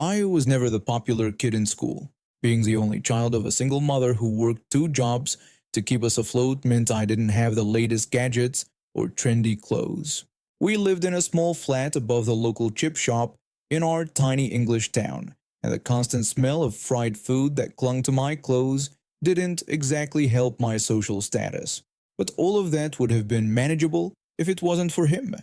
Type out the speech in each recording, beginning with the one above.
I was never the popular kid in school. Being the only child of a single mother who worked two jobs to keep us afloat meant I didn't have the latest gadgets or trendy clothes. We lived in a small flat above the local chip shop in our tiny English town, and the constant smell of fried food that clung to my clothes didn't exactly help my social status. But all of that would have been manageable if it wasn't for him.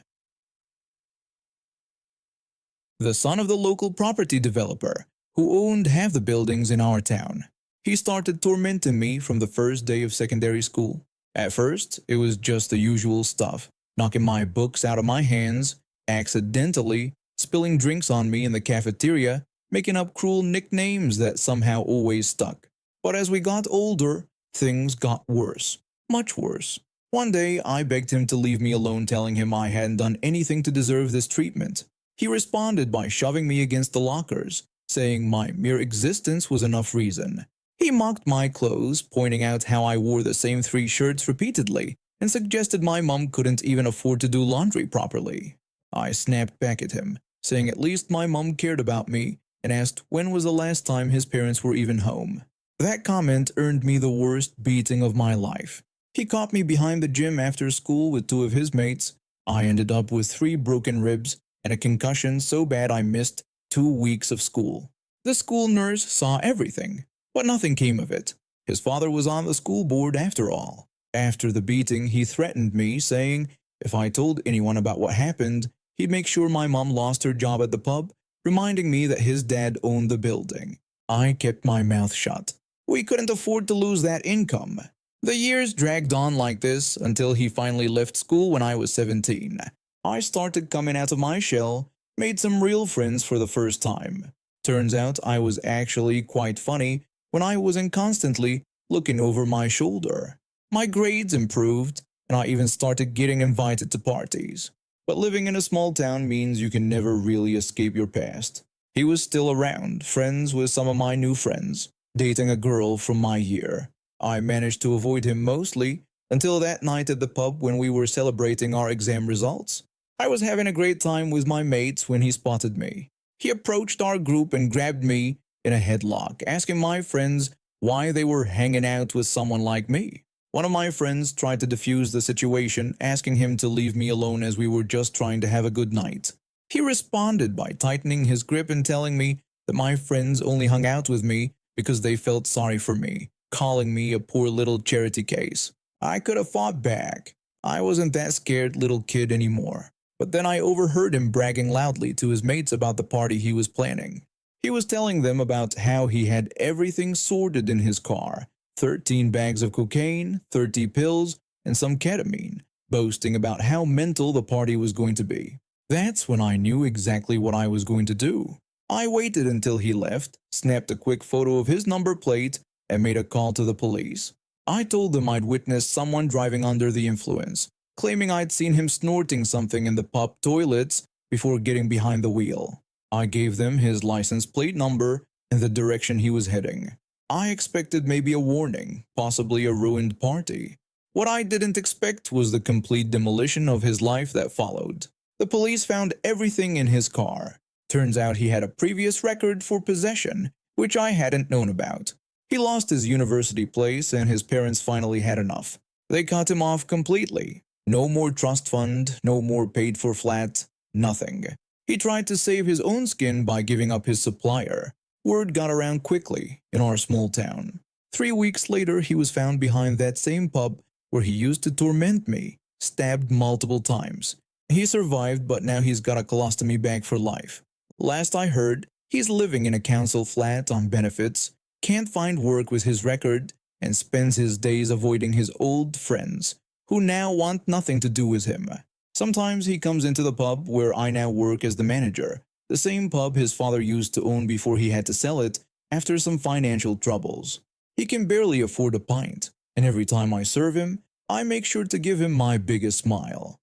The son of the local property developer, who owned half the buildings in our town. He started tormenting me from the first day of secondary school. At first, it was just the usual stuff, knocking my books out of my hands, accidentally spilling drinks on me in the cafeteria, making up cruel nicknames that somehow always stuck. But as we got older, things got worse, much worse. One day, I begged him to leave me alone, telling him I hadn't done anything to deserve this treatment. He responded by shoving me against the lockers, saying my mere existence was enough reason. He mocked my clothes, pointing out how I wore the same three shirts repeatedly, and suggested my mom couldn't even afford to do laundry properly. I snapped back at him, saying at least my mom cared about me, and asked when was the last time his parents were even home. That comment earned me the worst beating of my life. He caught me behind the gym after school with two of his mates. I ended up with 3 broken ribs and a concussion so bad I missed 2 weeks of school. The school nurse saw everything, but nothing came of it. His father was on the school board after all. After the beating, he threatened me, saying if I told anyone about what happened, he'd make sure my mom lost her job at the pub, reminding me that his dad owned the building. I kept my mouth shut. We couldn't afford to lose that income. The years dragged on like this until he finally left school when I was 17. I started coming out of my shell, made some real friends for the first time. Turns out I was actually quite funny when I wasn't constantly looking over my shoulder. My grades improved, and I even started getting invited to parties. But living in a small town means you can never really escape your past. He was still around, friends with some of my new friends, dating a girl from my year. I managed to avoid him mostly until that night at the pub when we were celebrating our exam results. I was having a great time with my mates when he spotted me. He approached our group and grabbed me in a headlock, asking my friends why they were hanging out with someone like me. One of my friends tried to defuse the situation, asking him to leave me alone as we were just trying to have a good night. He responded by tightening his grip and telling me that my friends only hung out with me because they felt sorry for me, calling me a poor little charity case. I could have fought back. I wasn't that scared little kid anymore. But then I overheard him bragging loudly to his mates about the party he was planning. He was telling them about how he had everything sorted in his car, 13 bags of cocaine, 30 pills, and some ketamine, boasting about how mental the party was going to be. That's when I knew exactly what I was going to do. I waited until he left, snapped a quick photo of his number plate, and made a call to the police. I told them I'd witnessed someone driving under the influence, claiming I'd seen him snorting something in the pub toilets before getting behind the wheel. I gave them his license plate number and the direction he was heading. I expected maybe a warning, possibly a ruined party. What I didn't expect was the complete demolition of his life that followed. The police found everything in his car. Turns out he had a previous record for possession, which I hadn't known about. He lost his university place and his parents finally had enough. They cut him off completely. No more trust fund, no more paid for flat, nothing. He tried to save his own skin by giving up his supplier. Word got around quickly in our small town. 3 weeks later, he was found behind that same pub where he used to torment me, stabbed multiple times. He survived, but now he's got a colostomy bag for life. Last I heard, he's living in a council flat on benefits, can't find work with his record, and spends his days avoiding his old friends, who now want nothing to do with him. Sometimes he comes into the pub where I now work as the manager, the same pub his father used to own before he had to sell it after some financial troubles. He can barely afford a pint, and every time I serve him, I make sure to give him my biggest smile.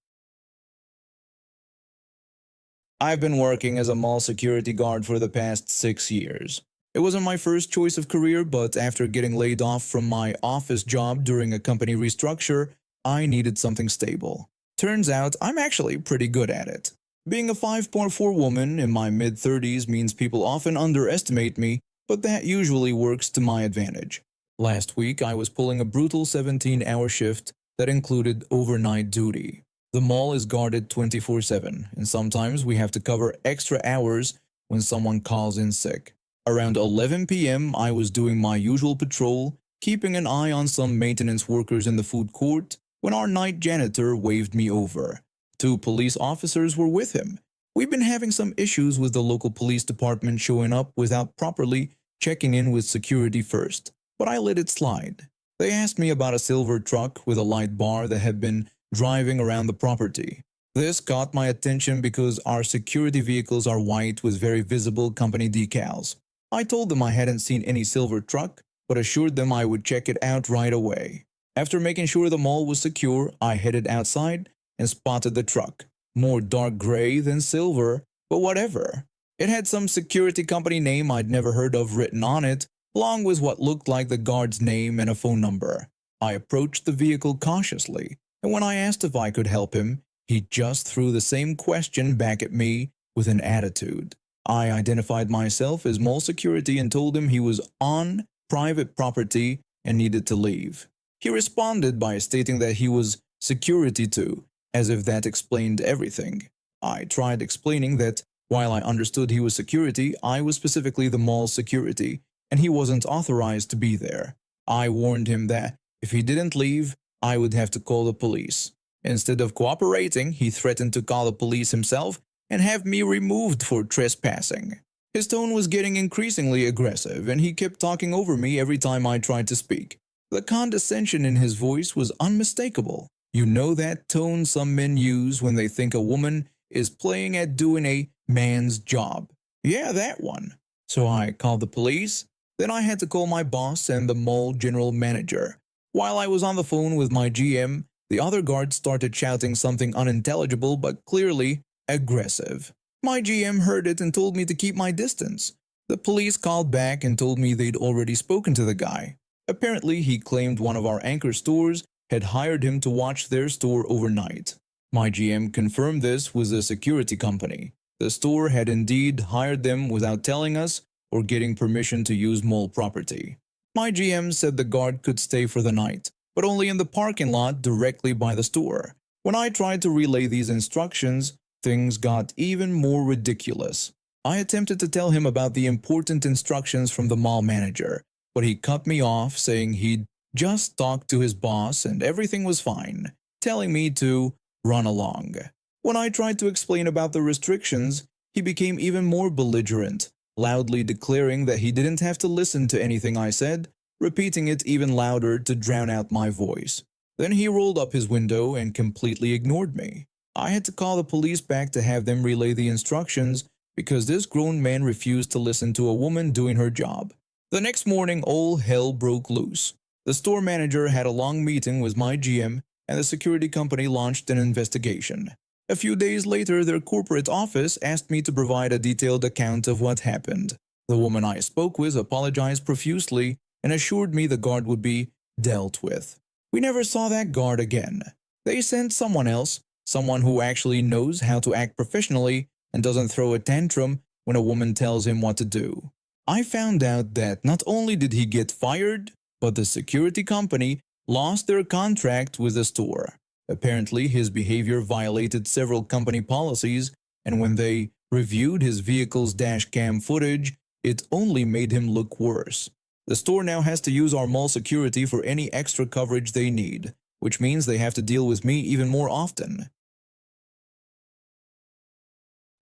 I've been working as a mall security guard for the past 6 years. It wasn't my first choice of career, but after getting laid off from my office job during a company restructure, I needed something stable. Turns out I'm actually pretty good at it. Being a 5'4" woman in my mid-30s means people often underestimate me, but that usually works to my advantage. Last week, I was pulling a brutal 17-hour shift that included overnight duty. The mall is guarded 24/7, and sometimes we have to cover extra hours when someone calls in sick. Around 11 p.m., I was doing my usual patrol, keeping an eye on some maintenance workers in the food court, when our night janitor waved me over. Two police officers were with him. We've been having some issues with the local police department showing up without properly checking in with security first, but I let it slide. They asked me about a silver truck with a light bar that had been driving around the property. This caught my attention because our security vehicles are white with very visible company decals. I told them I hadn't seen any silver truck, but assured them I would check it out right away. After making sure the mall was secure, I headed outside and spotted the truck. More dark gray than silver, but whatever. It had some security company name I'd never heard of written on it, along with what looked like the guard's name and a phone number. I approached the vehicle cautiously, and when I asked if I could help him, he just threw the same question back at me with an attitude. I identified myself as mall security and told him he was on private property and needed to leave. He responded by stating that he was security too, as if that explained everything. I tried explaining that while I understood he was security, I was specifically the mall's security, and he wasn't authorized to be there. I warned him that if he didn't leave, I would have to call the police. Instead of cooperating, he threatened to call the police himself and have me removed for trespassing. His tone was getting increasingly aggressive, and he kept talking over me every time I tried to speak. The condescension in his voice was unmistakable. You know that tone some men use when they think a woman is playing at doing a man's job. Yeah, that one. So I called the police. Then I had to call my boss and the mall general manager. While I was on the phone with my GM, the other guards started shouting something unintelligible but clearly aggressive. My GM heard it and told me to keep my distance. The police called back and told me they'd already spoken to the guy. Apparently, he claimed one of our anchor stores had hired him to watch their store overnight. My GM confirmed this with the security company. The store had indeed hired them without telling us or getting permission to use mall property. My GM said the guard could stay for the night, but only in the parking lot directly by the store. When I tried to relay these instructions, things got even more ridiculous. I attempted to tell him about the important instructions from the mall manager, but he cut me off saying he'd just talked to his boss and everything was fine, telling me to run along. When I tried to explain about the restrictions, he became even more belligerent, loudly declaring that he didn't have to listen to anything I said, repeating it even louder to drown out my voice. Then he rolled up his window and completely ignored me. I had to call the police back to have them relay the instructions because this grown man refused to listen to a woman doing her job. The next morning, all hell broke loose. The store manager had a long meeting with my GM, and the security company launched an investigation. A few days later, their corporate office asked me to provide a detailed account of what happened. The woman I spoke with apologized profusely and assured me the guard would be dealt with. We never saw that guard again. They sent someone else, someone who actually knows how to act professionally and doesn't throw a tantrum when a woman tells him what to do. I found out that not only did he get fired, but the security company lost their contract with the store. Apparently, his behavior violated several company policies, and when they reviewed his vehicle's dash cam footage, it only made him look worse. The store now has to use our mall security for any extra coverage they need, which means they have to deal with me even more often.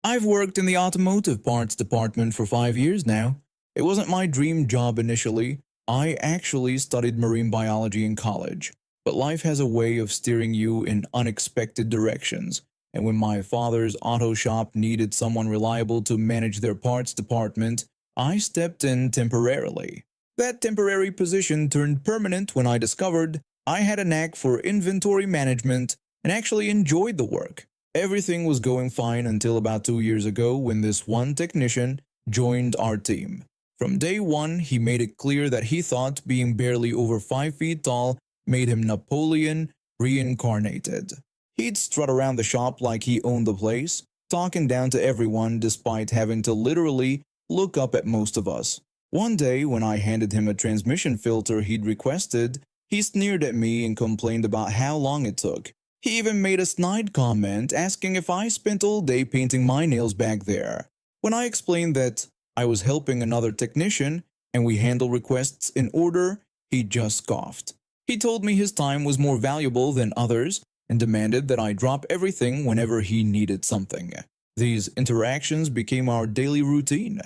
I've worked in the automotive parts department for 5 years now. It wasn't my dream job initially. I actually studied marine biology in college, but life has a way of steering you in unexpected directions, and when my father's auto shop needed someone reliable to manage their parts department, I stepped in temporarily. That temporary position turned permanent when I discovered I had a knack for inventory management and actually enjoyed the work. Everything was going fine until about 2 years ago when this one technician joined our team. From day one, he made it clear that he thought being barely over 5 feet tall made him Napoleon reincarnated. He'd strut around the shop like he owned the place, talking down to everyone despite having to literally look up at most of us. One day, when I handed him a transmission filter he'd requested, he sneered at me and complained about how long it took. He even made a snide comment asking if I spent all day painting my nails back there. When I explained that I was helping another technician and we handle requests in order, he just scoffed. He told me his time was more valuable than others and demanded that I drop everything whenever he needed something. These interactions became our daily routine.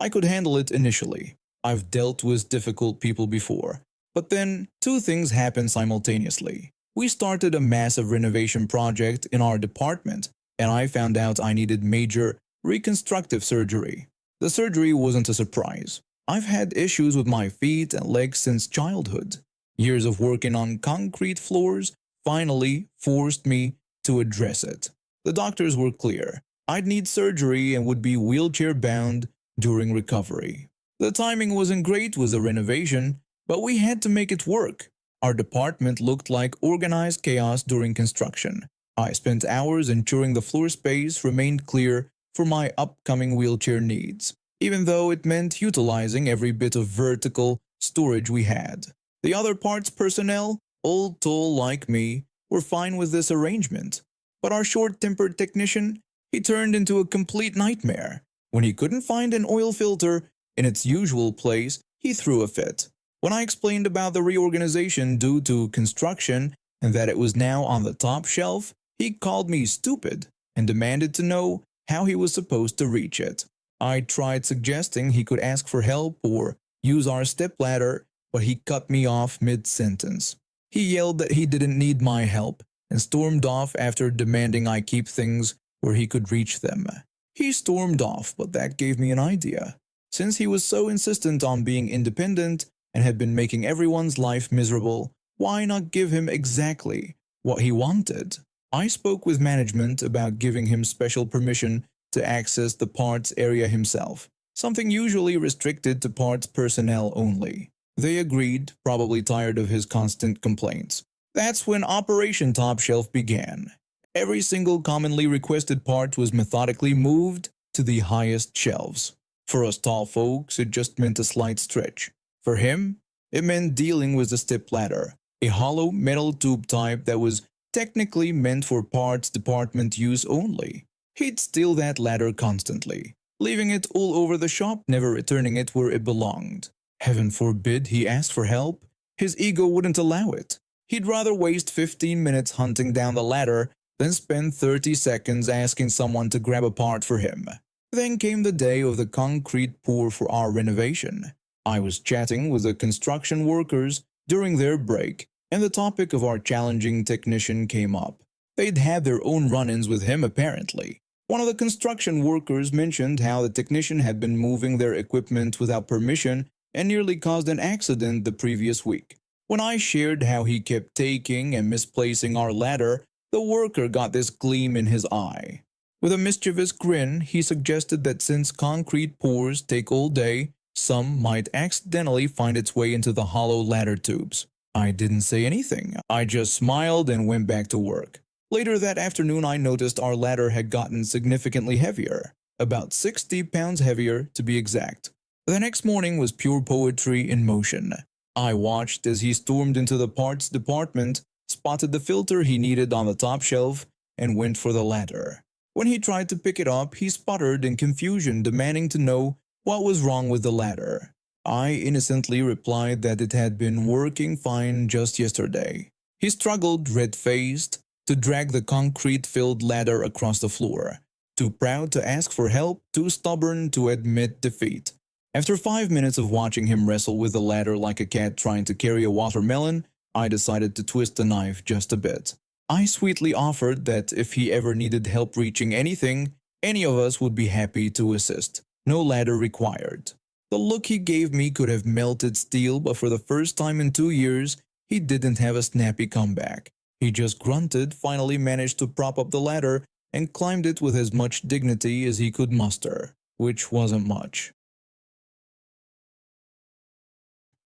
I could handle it initially. I've dealt with difficult people before. But then, two things happened simultaneously. We started a massive renovation project in our department, and I found out I needed major reconstructive surgery. The surgery wasn't a surprise. I've had issues with my feet and legs since childhood. Years of working on concrete floors finally forced me to address it. The doctors were clear. I'd need surgery and would be wheelchair-bound during recovery. The timing wasn't great with the renovation, but we had to make it work. Our department looked like organized chaos during construction. I spent hours ensuring the floor space remained clear for my upcoming wheelchair needs, even though it meant utilizing every bit of vertical storage we had. The other parts personnel, old tall like me, were fine with this arrangement. But our short-tempered technician, he turned into a complete nightmare. When he couldn't find an oil filter in its usual place, he threw a fit. When I explained about the reorganization due to construction and that it was now on the top shelf, he called me stupid and demanded to know how he was supposed to reach it. I tried suggesting he could ask for help or use our stepladder, but he cut me off mid-sentence. He yelled that he didn't need my help and stormed off after demanding I keep things where he could reach them. He stormed off, but that gave me an idea. Since he was so insistent on being independent and had been making everyone's life miserable, why not give him exactly what he wanted? I spoke with management about giving him special permission to access the parts area himself, something usually restricted to parts personnel only. They agreed, probably tired of his constant complaints. That's when Operation Top Shelf began. Every single commonly requested part was methodically moved to the highest shelves. For us tall folks, it just meant a slight stretch. For him, it meant dealing with the stepladder, a hollow metal tube type that was technically meant for parts department use only. He'd steal that ladder constantly, leaving it all over the shop, never returning it where it belonged. Heaven forbid he asked for help. His ego wouldn't allow it. He'd rather waste 15 minutes hunting down the ladder than spend 30 seconds asking someone to grab a part for him. Then came the day of the concrete pour for our renovation. I was chatting with the construction workers during their break, and the topic of our challenging technician came up. They'd had their own run-ins with him apparently. One of the construction workers mentioned how the technician had been moving their equipment without permission and nearly caused an accident the previous week. When I shared how he kept taking and misplacing our ladder, the worker got this gleam in his eye. With a mischievous grin, he suggested that since concrete pours take all day, some might accidentally find its way into the hollow ladder tubes. I didn't say anything. I just smiled and went back to work. Later that afternoon, I noticed our ladder had gotten significantly heavier, about 60 pounds heavier to be exact. The next morning was pure poetry in motion. I watched as he stormed into the parts department, spotted the filter he needed on the top shelf, and went for the ladder. When he tried to pick it up, he sputtered in confusion, demanding to know what was wrong with the ladder. I innocently replied that it had been working fine just yesterday. He struggled, red-faced, to drag the concrete-filled ladder across the floor. Too proud to ask for help, too stubborn to admit defeat. After 5 minutes of watching him wrestle with the ladder like a cat trying to carry a watermelon, I decided to twist the knife just a bit. I sweetly offered that if he ever needed help reaching anything, any of us would be happy to assist. No ladder required. The look he gave me could have melted steel, but for the first time in 2 years, he didn't have a snappy comeback. He just grunted, finally managed to prop up the ladder, and climbed it with as much dignity as he could muster, which wasn't much.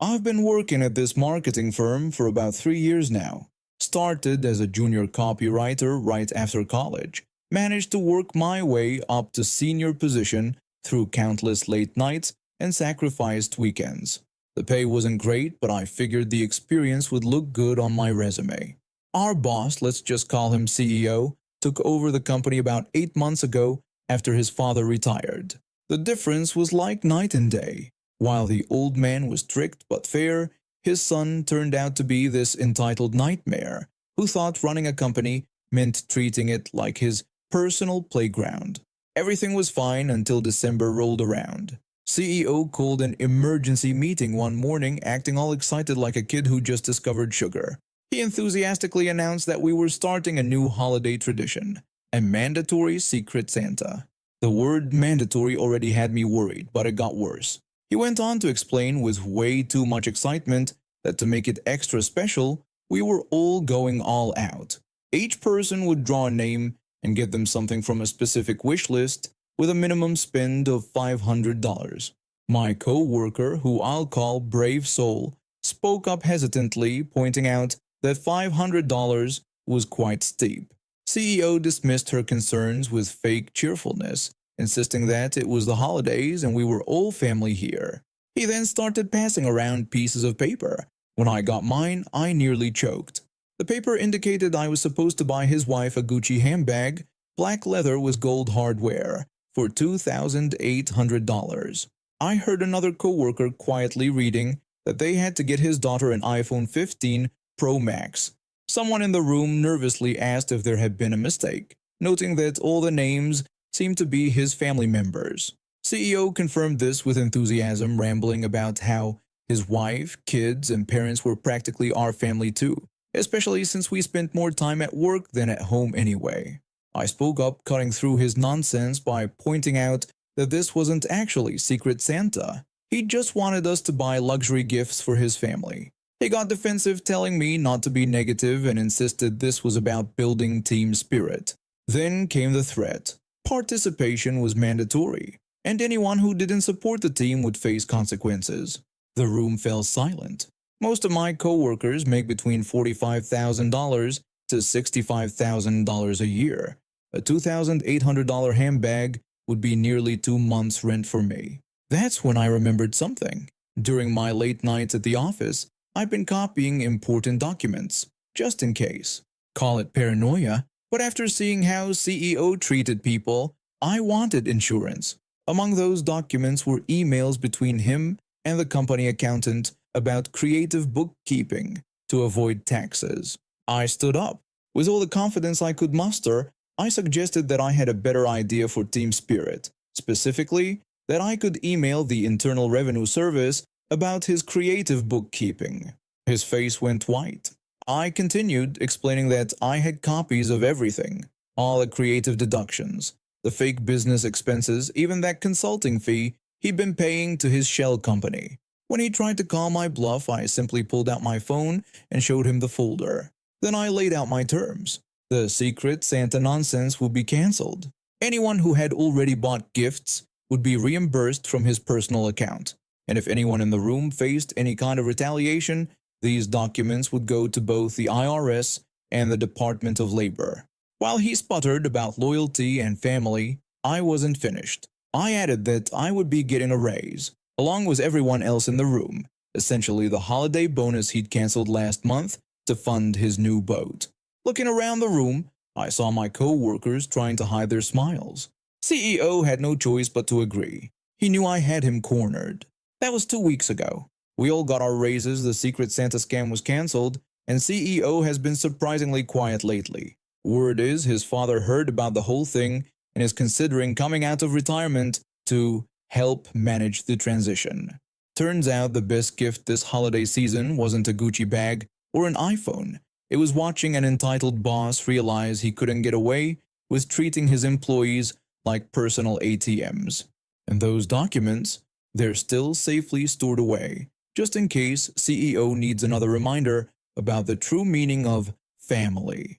I've been working at this marketing firm for about 3 years now. Started as a junior copywriter right after college. managed to work my way up to senior position through countless late nights and sacrificed weekends. The pay wasn't great, but I figured the experience would look good on my resume. Our boss, let's just call him CEO, took over the company about 8 months ago after his father retired. The difference was like night and day. While the old man was strict but fair, his son turned out to be this entitled nightmare who thought running a company meant treating it like his personal playground. Everything was fine until December rolled around. CEO called an emergency meeting one morning, acting all excited like a kid who just discovered sugar. He enthusiastically announced that we were starting a new holiday tradition, a mandatory Secret Santa. The word mandatory already had me worried, but it got worse. He went on to explain with way too much excitement that to make it extra special, we were all going all out. Each person would draw a name and get them something from a specific wish list with a minimum spend of $500. My co-worker, who I'll call Brave Soul, spoke up hesitantly, pointing out that $500 was quite steep. CEO dismissed her concerns with fake cheerfulness, insisting that it was the holidays and we were all family here. He then started passing around pieces of paper. When I got mine, I nearly choked. The paper indicated I was supposed to buy his wife a Gucci handbag, black leather with gold hardware, for $2,800. I heard another coworker quietly reading that they had to get his daughter an iPhone 15 Pro Max. Someone in the room nervously asked if there had been a mistake, noting that all the names seemed to be his family members. CEO confirmed this with enthusiasm, rambling about how his wife, kids, and parents were practically our family too, especially since we spent more time at work than at home anyway. I spoke up, cutting through his nonsense by pointing out that this wasn't actually Secret Santa. He just wanted us to buy luxury gifts for his family. He got defensive, telling me not to be negative and insisted this was about building team spirit. Then came the threat. Participation was mandatory, and anyone who didn't support the team would face consequences. The room fell silent. Most of my coworkers make between $45,000 to $65,000 a year. A $2,800 handbag would be nearly 2 months' rent for me. That's when I remembered something. During my late nights at the office, I've been copying important documents, just in case. Call it paranoia, but after seeing how CEO treated people, I wanted insurance. Among those documents were emails between him and the company accountant about creative bookkeeping to avoid taxes. I stood up. With all the confidence I could muster, I suggested that I had a better idea for team spirit, specifically that I could email the Internal Revenue Service about his creative bookkeeping. His face went white. I continued, explaining that I had copies of everything, all the creative deductions, the fake business expenses, even that consulting fee he'd been paying to his shell company. When he tried to call my bluff, I simply pulled out my phone and showed him the folder. Then I laid out my terms. The Secret Santa nonsense would be cancelled. Anyone who had already bought gifts would be reimbursed from his personal account. And if anyone in the room faced any kind of retaliation, these documents would go to both the IRS and the Department of Labor. While he sputtered about loyalty and family, I wasn't finished. I added that I would be getting a raise, along with everyone else in the room, essentially the holiday bonus he'd canceled last month to fund his new boat. Looking around the room, I saw my co-workers trying to hide their smiles. CEO had no choice but to agree. He knew I had him cornered. That was 2 weeks ago. We all got our raises, the Secret Santa scam was cancelled, and CEO has been surprisingly quiet lately. Word is his father heard about the whole thing and is considering coming out of retirement to help manage the transition. Turns out the best gift this holiday season wasn't a Gucci bag or an iPhone. It was watching an entitled boss realize he couldn't get away with treating his employees like personal ATMs. And those documents, they're still safely stored away, just in case CEO needs another reminder about the true meaning of family.